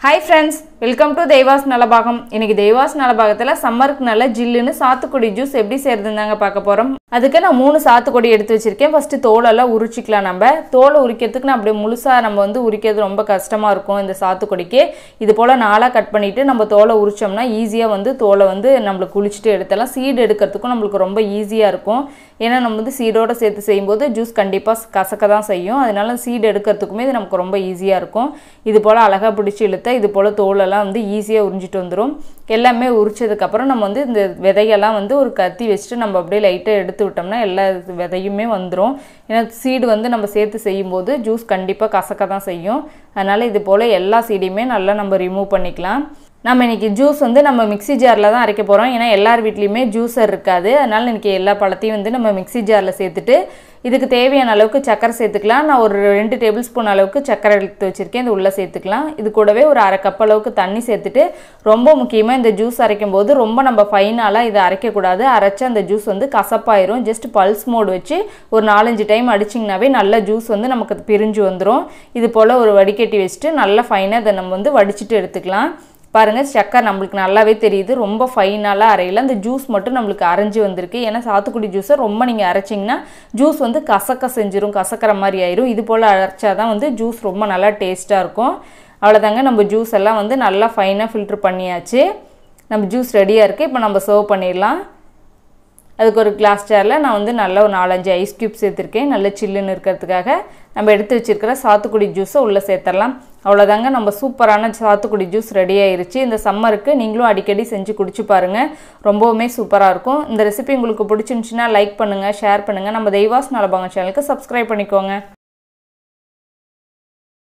Hi friends, welcome to Devas Nalabagam. இன்னைக்கு Devas நலபாகத்துல சம்மருக்கு நல்ல ஜில்லுன்னு சாத்துக்குடி ஜூஸ் எப்படி செய்யறதுன்னு பார்க்க போறோம். அதுக்கு நான் 3 சாத்துக்குடி எடுத்து வச்சிருக்கேன். ஃபர்ஸ்ட் தோலெல்லாம் உரிச்சிக்கலாம் நம்ம. தோலை உரிக்கிறதுக்கு நான் அப்படியே முழுசா நம்ம வந்து உரிக்கிறது ரொம்ப கஷ்டமா இருக்கும் இந்த சாத்துக்குடிக்கு. இது போல நாலா கட் பண்ணிட்டு நம்ம தோலை உரிச்சோம்னா ஈஸியா வந்து தோலை வந்து நம்மளுக்கு குளிச்சிட்டு எடுத்தலாம். சீடு எடுக்கிறதுக்கும் நம்மளுக்கு ரொம்ப ஈஸியா இருக்கும். ஏன்னா நம்ம வந்து சீடோட சேர்த்து செய்யும்போது ஜூஸ் கண்டிப்பா கசக்க தான் செய்யும். அதனால சீடு எடுக்கிறதுக்குமே இது நமக்கு ரொம்ப ஈஸியா இருக்கும். இது போல அழகா பிடிச்சி இழுத்து இது போல தோலெல்லாம் வந்து ஈஸியா உரிஞ்சிட்டு வந்துரும். எல்லாமே உரிச்சதுக்கு அப்புறம் நம்ம வந்து இந்த விதையெல்லாம் வந்து ஒரு கத்தி வச்சிட்டு நம்ம அப்படியே லைட்டா எடுத்து விட்டோம்னா எல்லா விதையுமே வந்துரும். ஏன்னா சீடு வந்து நம்ம சேர்த்து செய்யும்போது ஜூஸ் கண்டிப்பா கசக்க தான் செய்யும். அதனால இது போல எல்லா சீடையுமே நல்லா நம்ம ரிமூவ் பண்ணிக்கலாம். நம்ம இன்னைக்கு ஜூஸ் வந்து நம்ம மிக்ஸி ஜார்ல தான் அரைக்க போறோம். ஏன்னா எல்லார் வீட்லயுமே ஜூஸர் இருக்காது. அதனால இன்னைக்கு எல்லா பழத்தையும் வந்து நம்ம மிக்ஸி ஜார்ல சேர்த்துட்டு இதுக்கு தேவையான அளவுக்கு சக்கரை சேர்த்துக்கலாம். நான் ஒரு 2 டேபிள் ஸ்பூன் அளவுக்கு சக்கரை எடுத்து வச்சிருக்கேன். இது உள்ள சேர்த்துக்கலாம். இது கூடவே ஒரு 1/2 கப் அளவுக்கு தண்ணி சேர்த்துட்டு ரொம்ப முக்கியமா இந்த ஜூஸ் அரைக்கும் போது ரொம்ப நம்ம ஃபைனாலா இதை அரைக்க கூடாது. அரைச்ச அந்த ஜூஸ் வந்து கசப்பாயிரும். ஜஸ்ட் பல்ஸ் மோட் வச்சு ஒரு 4-5 டைம் அடிச்சிங்கனாவே நல்ல ஜூஸ் வந்து நமக்கு பிரிஞ்சு வந்துரும். இது போல ஒரு வடிகட்டி வச்சுட்டு நல்லா ஃபைனா இதை நம்ம வந்து வடிச்சிட்டு எடுத்துக்கலாம். பாருங்க சக்கரை நம்மளுக்கு நல்லாவே தெரியுது. ரொம்ப ஃபைனாலா அரையல. அந்த ஜூஸ் மட்டும் நம்மளுக்கு அரைஞ்சு வந்திருக்கு. ஏன்னா சாத்துக்குடி ஜூஸை ரொம்ப நீங்க அரைச்சிங்கன்னா ஜூஸ் வந்து கசக்க செஞ்சிரும், கசக்கிற மாதிரி ஆயிரும். இது போல அரைச்சாதான் வந்து ஜூஸ் ரொம்ப நல்லா டேஸ்டா இருக்கும். அவ்வளோதாங்க, நம்ம ஜூஸ் எல்லாம் வந்து நல்லா ஃபைனாக ஃபில்டர் பண்ணியாச்சு. நம்ம ஜூஸ் ரெடியாக இருக்குது. இப்போ நம்ம சர்வ் பண்ணிடலாம். அதுக்கு ஒரு கிளாஸ் ஜாரில் நான் வந்து நல்லா ஒரு 4-5 ஐஸ் க்யூப் சேர்த்துருக்கேன். நல்ல சில்லுன்னு இருக்கிறதுக்காக நம்ம எடுத்து வச்சிருக்கிற சாத்துக்குடி ஜூஸை உள்ளே சேர்த்துடலாம். அவ்வளோதாங்க, நம்ம சூப்பரான சாத்துக்குடி ஜூஸ் ரெடி ஆயிருச்சு. இந்த சம்மருக்கு நீங்களும் அடிக்கடி செஞ்சு குடிச்சு பாருங்கள். ரொம்பவுமே சூப்பராக இருக்கும். இந்த ரெசிபி உங்களுக்கு பிடிச்சிருந்துச்சுன்னா லைக் பண்ணுங்கள், ஷேர் பண்ணுங்கள். நம்ம தெய்வாஸ் நலபாகம் சேனலுக்கு சப்ஸ்கிரைப் பண்ணிக்கோங்க.